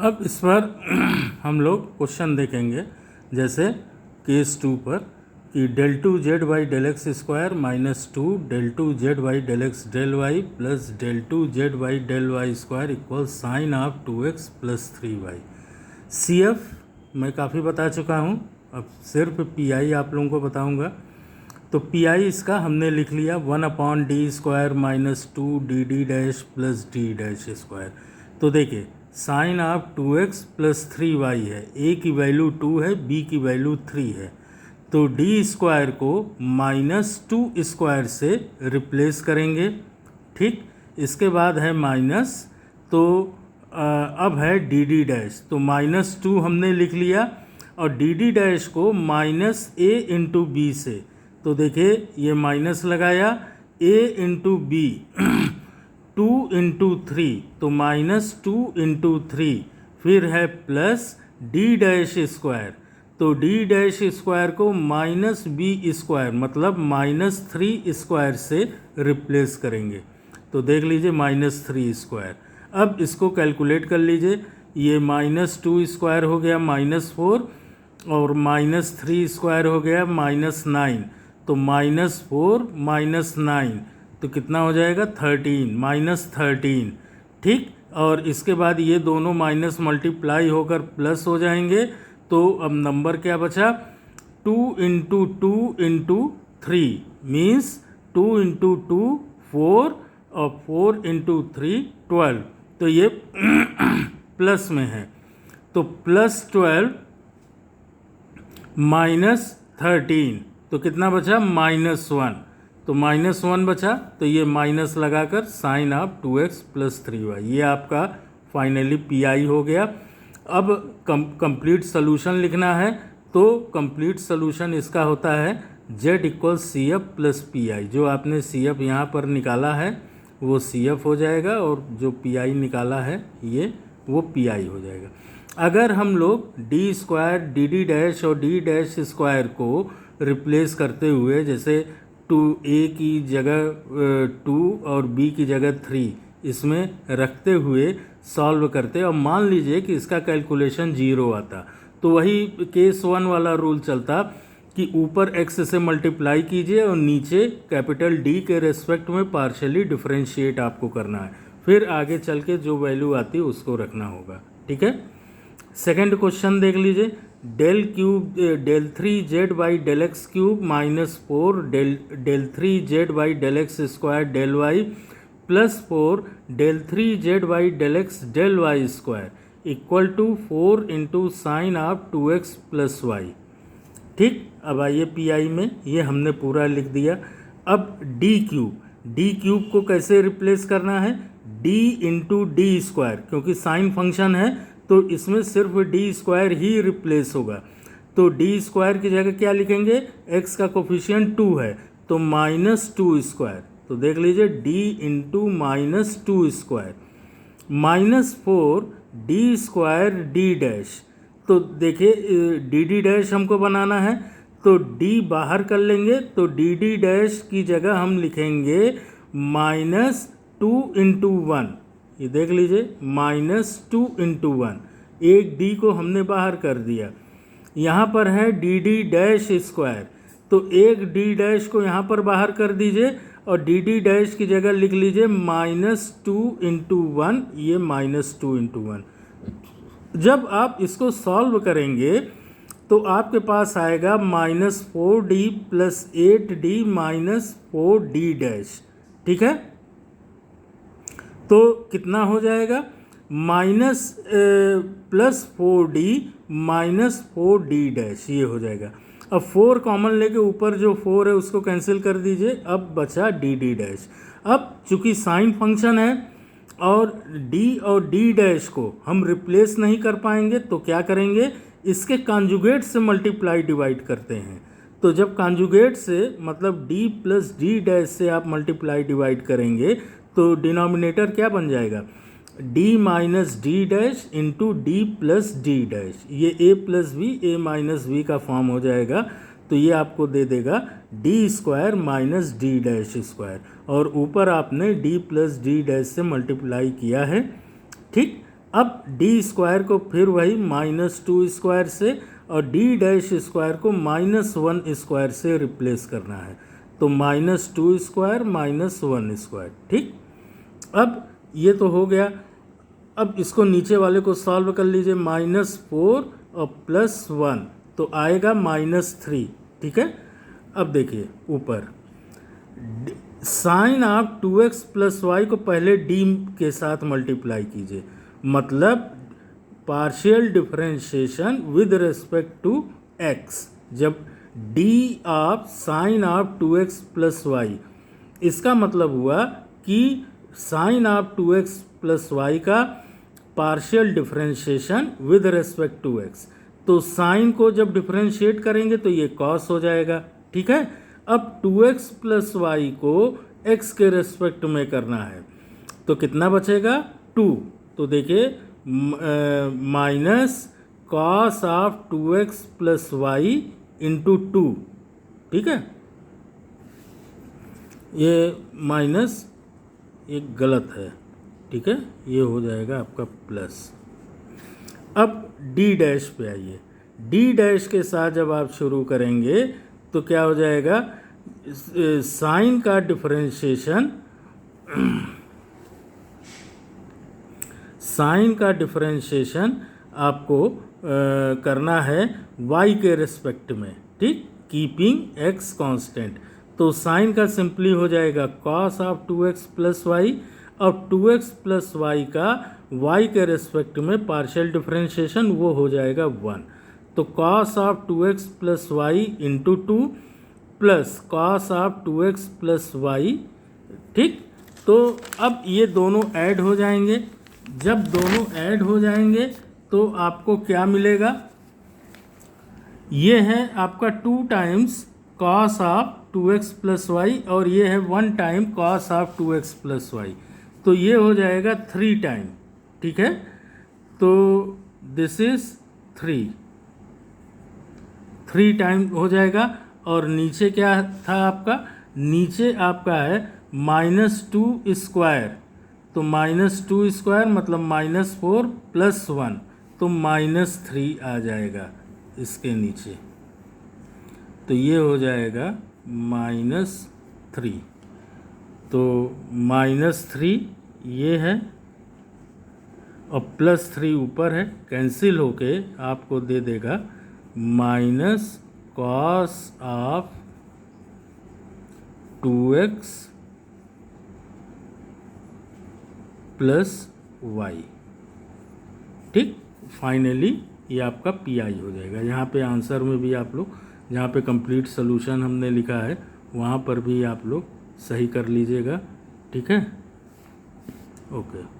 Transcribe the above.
अब इस पर हम लोग क्वेश्चन देखेंगे, जैसे केस 2 पर कि del 2z by del x square minus 2 del 2z by del x del y plus del 2z by del y square equal sine of 2x plus 3y। CF मैं काफ़ी बता चुका हूँ, अब सिर्फ PI आप लोगों को बताऊँगा। तो PI इसका हमने लिख लिया 1/d square minus 2dd dash plus d dash square. तो देखिए sign of 2x plus 3y है, a की वैल्यू 2 है, b की वैल्यू 3 है। तो d स्क्वायर को माइनस 2 स्क्वायर से रिप्लेस करेंगे। ठीक, इसके बाद है माइनस, तो अब है dd डैश, तो माइनस 2 हमने लिख लिया और dd डैश को माइनस a इंटू बी से, तो देखिए ये माइनस लगाया, a इंटू बी 2 इंटू 3, तो माइनस 2 इंटू 3, फिर है प्लस d डैश स्क्वायर, तो d डैश स्क्वायर को माइनस बी स्क्वायर मतलब माइनस 3 स्क्वायर से रिप्लेस करेंगे। तो देख लीजिए माइनस 3 स्क्वायर। अब इसको कैलकुलेट कर लीजिए, ये माइनस 2 स्क्वायर हो गया माइनस 4 और माइनस 3 स्क्वायर हो गया माइनस 9, तो माइनस 4 माइनस 9 तो कितना हो जाएगा 13, माइनस 13। ठीक, और इसके बाद ये दोनों माइनस मल्टीप्लाई होकर प्लस हो जाएंगे। तो अब नंबर क्या बचा, 2 इंटू 2 इंटू 3 मीन्स 2 इंटू 2 4 और 4 इंटू 3 12, तो ये प्लस में है। तो प्लस 12 माइनस 13, तो कितना बचा माइनस 1, तो माइनस 1 बचा, तो ये माइनस लगाकर sign of 2x plus 3y, ये आपका फाइनली PI हो गया। अब कंप्लीट सोल्यूशन लिखना है, तो कंप्लीट सोल्यूशन इसका होता है z equal CF plus PI। जो आपने CF यहाँ पर निकाला है वो CF हो जाएगा और जो PI निकाला है ये वो PI हो जाएगा। अगर हम लोग d स्क्वायर dd डैश और d डैश स्क्वायर को रिप्लेस करते हुए, जैसे a की जगह 2 और b की जगह 3 इसमें रखते हुए सॉल्व करते और मान लीजिए कि इसका कैलकुलेशन 0 आता, तो वही केस 1 वाला रूल चलता कि ऊपर x से मल्टीप्लाई कीजिए और नीचे कैपिटल D के रेस्पेक्ट में पार्शियली डिफरेंशिएट आपको करना है, फिर आगे चल के जो वैल्यू आती है उसको रखना होगा। ठीक है, सेकंड क्वेश्चन देख लीजिए, del 3z by del x cube minus 4 del 3z by del x square del y plus 4 del 3z by del x del y square equal to 4 into sine of 2x plus y. ठीक, अब आइए PI में, ये हमने पूरा लिख दिया। अब d क्यूब को कैसे रिप्लेस करना है, d इंटू डी स्क्वायर, क्योंकि साइन फंक्शन है तो इसमें सिर्फ d स्क्वायर ही रिप्लेस होगा। तो d स्क्वायर की जगह क्या लिखेंगे, x का कोफिशिएंट 2 है तो माइनस 2 स्क्वायर, तो देख लीजिए d into minus 2 square minus 4 d square d dash, तो देखिए dd डैश हमको बनाना है तो d बाहर कर लेंगे, तो dd डैश की जगह हम लिखेंगे माइनस 2 इंटू 1, ये देख लीजिए माइनस 2 इंटू 1, एक d को हमने बाहर कर दिया। यहाँ पर है dd डैश स्क्वायर, तो एक d डैश को यहाँ पर बाहर कर दीजिए और dd डैश की जगह लिख लीजिए माइनस 2 इंटू 1, ये माइनस 2 इंटू 1। जब आप इसको सॉल्व करेंगे तो आपके पास आएगा minus 4d plus 8d minus 4d dash. ठीक है, तो कितना हो जाएगा minus plus 4d minus 4d dash, ये हो जाएगा। अब 4 कॉमन लेके ऊपर जो 4 है उसको कैंसिल कर दीजिए, अब बचा dd डैश। अब चूंकि साइन फंक्शन है और d और d डैश को हम रिप्लेस नहीं कर पाएंगे तो क्या करेंगे, इसके कॉन्जुगेट से मल्टीप्लाई डिवाइड करते हैं। तो जब कॉन्जुगेट से मतलब d प्लस d डैश से आप मल्टीप्लाई डिवाइड करेंगे तो डिनोमिनेटर क्या बन जाएगा, d minus d dash into d plus d dash, ये a plus b a minus b का फॉर्म हो जाएगा। तो ये आपको दे देगा d square minus d dash square, और ऊपर आपने d प्लस डी डैश से मल्टीप्लाई किया है। ठीक, अब डी स्क्वायर को फिर वही -2 स्क्वायर से और डी डैश स्क्वायर को -1 स्क्वायर से रिप्लेस करना है। तो -2 स्क्वायर -1 स्क्वायर, ठीक। अब ये तो हो गया। अब इसको नीचे वाले को सॉल्व कर लीजिए, -4 और +1 तो आएगा -3, ठीक है। अब देखिए ऊपर साइन आप 2x + y को पहले डी के साथ मल्टीप्लाई कीजिए, मतलब partial differentiation with respect to x। जब d of sine of 2x + y, इसका मतलब हुआ कि साइन ऑफ 2x + y का partial differentiation with respect to x। तो साइन को जब डिफरेंशिएट करेंगे तो ये कॉस हो जाएगा, ठीक है। अब 2x + y को x के रेस्पेक्ट में करना है तो कितना बचेगा 2। तो देखिए minus cos of 2x + y into 2, ठीक है। ये माइनस एक गलत है, ठीक है, ये हो जाएगा आपका प्लस। अब डी डैश पे आइए। डी डैश के साथ जब आप शुरू करेंगे तो क्या हो जाएगा, साइन का डिफरेंशिएशन साइन का डिफरेंशिएशन आपको करना है y के रेस्पेक्ट में, ठीक, कीपिंग x कांस्टेंट। तो साइन का सिंपली हो जाएगा cos ऑफ 2x + y, और 2x + y का y के रेस्पेक्ट में पार्शियल डिफरेंशिएशन वो हो जाएगा 1। तो cos of 2x + y into 2 plus cos of 2x + y, ठीक। तो अब ये दोनों ऐड हो जाएंगे। जब दोनों ऐड हो जाएंगे तो आपको क्या मिलेगा, ये है आपका 2 times cos of 2x + y और ये है 1 time cos of 2x + y। तो ये हो जाएगा 3 टाइम, ठीक है। तो दिस इज 3 टाइम हो जाएगा। और नीचे क्या था आपका, नीचे आपका है -2 स्क्वायर। तो -2 स्क्वायर मतलब -4 + 1 तो -3 आ जाएगा इसके नीचे। तो ये हो जाएगा -3। तो -3 ये है और +3 ऊपर है, कैंसिल होके आपको दे देगा minus cos of 2x + y, ठीक। फाइनली ये आपका पीआई हो जाएगा। यहाँ पे आंसर में भी आप लोग जहाँ पे कंप्लीट सोल्यूशन हमने लिखा है वहाँ पर भी आप लोग सही कर लीजिएगा, ठीक है। ओके।